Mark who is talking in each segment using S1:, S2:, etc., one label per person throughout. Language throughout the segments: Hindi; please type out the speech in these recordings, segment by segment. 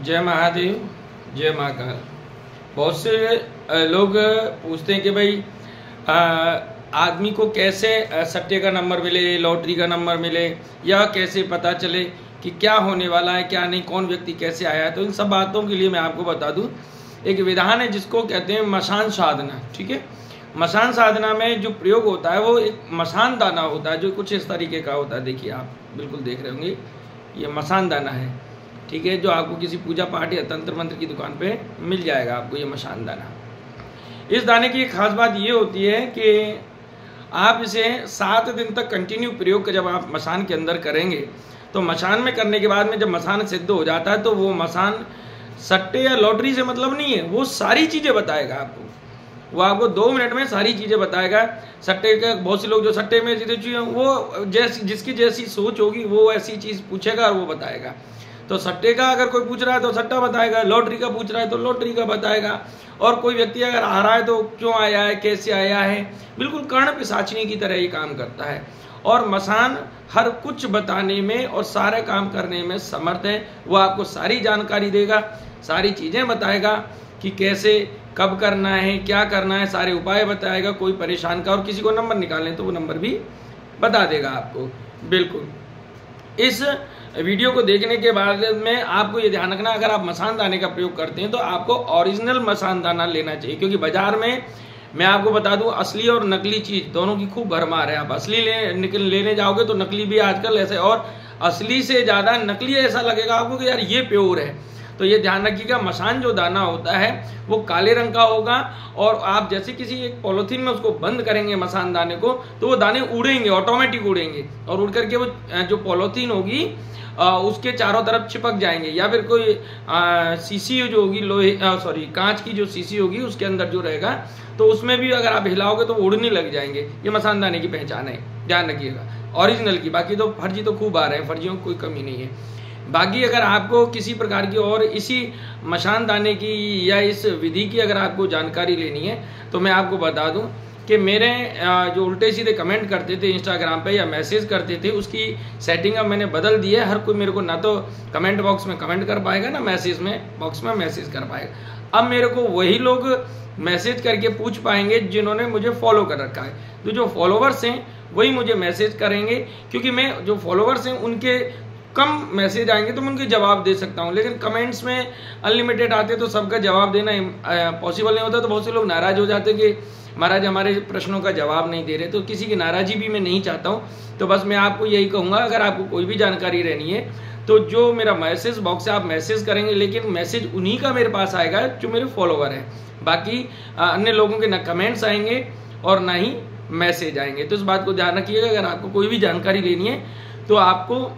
S1: जय महादेव, जय महाकाल। बहुत से लोग पूछते हैं कि भाई आदमी को कैसे सट्टे का नंबर मिले, लॉटरी का नंबर मिले, या कैसे पता चले कि क्या होने वाला है क्या नहीं, कौन व्यक्ति कैसे आया है। तो इन सब बातों के लिए मैं आपको बता दूं, एक विधान है जिसको कहते हैं मसान साधना। ठीक है, मसान साधना में जो प्रयोग होता है वो एक मसान दाना होता है, जो कुछ इस तरीके का होता है। देखिए, आप बिल्कुल देख रहे होंगे, ये मसान दाना है। ठीक है, जो आपको किसी पूजा पाठ या तंत्र मंत्र की दुकान पे मिल जाएगा आपको ये मसान दाना। इस दाने की एक खास बात ये होती है कि आप इसे 7 दिन तक कंटिन्यू प्रयोग जब आप मसान के अंदर करेंगे, तो मसान में करने के बाद में जब मसान सिद्ध हो जाता है तो वो मसान सट्टे या लॉटरी से मतलब नहीं है, वो सारी चीज़ें बताएगा आपको। वो आपको 2 मिनट में सारी चीज़ें बताएगा। सट्टे के बहुत से लोग जो सट्टे में जीते चुके हैं, वो जिसकी जैसी सोच होगी वो ऐसी चीज़ पूछेगा और वो बताएगा। तो सट्टे का अगर कोई पूछ रहा है तो सट्टा बताएगा, लॉटरी का पूछ रहा है तो लॉटरी का बताएगा, और कोई व्यक्ति अगर आ रहा है तो क्यों आया है, कैसे आया है। बिल्कुल कर्ण पिशाचिनी की तरह ये काम करता है। और मसान हर कुछ बताने में और सारे काम करने में समर्थ है। वो आपको सारी जानकारी देगा, सारी चीज़ें बताएगा कि कैसे कब करना है, क्या करना है, सारे उपाय बताएगा। कोई परेशान का और किसी को नंबर निकालने तो वो नंबर भी बता देगा आपको। बिल्कुल, इस वीडियो को देखने के बाद में आपको ये ध्यान रखना, अगर आप मसान दाने का प्रयोग करते हैं तो आपको ओरिजिनल मसान दाना लेना चाहिए। क्योंकि बाजार में मैं आपको बता दूं, असली और नकली चीज दोनों की खूब भरमार है। आप असली लेने जाओगे तो नकली भी आजकल ऐसे, और असली से ज्यादा नकली ऐसा लगेगा आपको कि यार ये प्योर है। तो ये ध्यान रखिएगा, मसान जो दाना होता है वो काले रंग का होगा, और आप जैसे किसी एक पॉलिथीन में उसको बंद करेंगे मसान दाने को, तो वो दाने उड़ेंगे, ऑटोमेटिक उड़ेंगे, और उड़ करके वो जो पॉलिथीन होगी उसके चारों तरफ चिपक जाएंगे। या फिर कोई शीशी जो होगी, कांच की जो शीशी होगी उसके अंदर जो रहेगा, तो उसमें भी अगर आप हिलाओगे तो वो उड़ने लग जाएंगे। ये मसान दाने की पहचान है, ध्यान रखिएगा ओरिजिनल की। बाकी तो फर्जी तो खूब आ रहे हैं, फर्जियों की कोई कमी नहीं है। बाकी अगर आपको किसी प्रकार की और इसी मसान दाने की या इस विधि की अगर आपको जानकारी लेनी है, तो मैं आपको बता दूं कि मेरे जो उल्टे सीधे कमेंट करते थे इंस्टाग्राम पे या मैसेज करते थे, उसकी सेटिंग अब मैंने बदल दी है। हर कोई मेरे को ना तो कमेंट बॉक्स में कमेंट कर पाएगा, ना मैसेज में बॉक्स में मैसेज कर पाएगा। अब मेरे को वही लोग मैसेज करके पूछ पाएंगे जिन्होंने मुझे फॉलो कर रखा है। तो जो फॉलोवर्स हैं वही मुझे मैसेज करेंगे, क्योंकि मैं जो फॉलोवर्स हैं उनके कम मैसेज आएंगे तो मैं उनके जवाब दे सकता हूं। लेकिन कमेंट्स में अनलिमिटेड आते तो सबका जवाब देना पॉसिबल नहीं होता। तो बहुत से लोग नाराज हो जाते कि महाराज हमारे प्रश्नों का जवाब नहीं दे रहे। तो किसी की नाराजी भी मैं नहीं चाहता हूं। तो बस मैं आपको यही कहूंगा, अगर आपको कोई भी जानकारी रहनी है तो जो मेरा मैसेज बॉक्स है आप मैसेज करेंगे, लेकिन मैसेज उन्हीं का मेरे पास आएगा जो मेरे फॉलोवर हैं। बाकी अन्य लोगों के ना कमेंट्स आएंगे और ना ही मैसेज आएंगे। तो इस बात को ध्यान रखिएगा, अगर आपको कोई भी जानकारी लेनी है तो आपको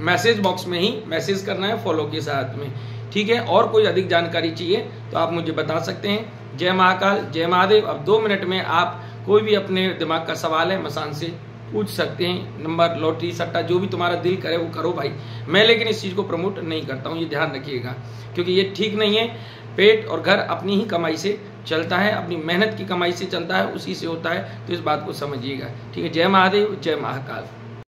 S1: मैसेज बॉक्स में ही मैसेज करना है फॉलो के साथ में। ठीक है, और कोई अधिक जानकारी चाहिए तो आप मुझे बता सकते हैं। जय महाकाल, जय महादेव। अब 2 मिनट में आप कोई भी अपने दिमाग का सवाल है मसान से पूछ सकते हैं। नंबर, लॉटरी, सट्टा, जो भी तुम्हारा दिल करे वो करो भाई। मैं लेकिन इस चीज़ को प्रमोट नहीं करता हूँ, ये ध्यान रखिएगा, क्योंकि ये ठीक नहीं है। पेट और घर अपनी ही कमाई से चलता है, अपनी मेहनत की कमाई से चलता है, उसी से होता है। तो इस बात को समझिएगा। ठीक है, जय महादेव, जय महाकाल।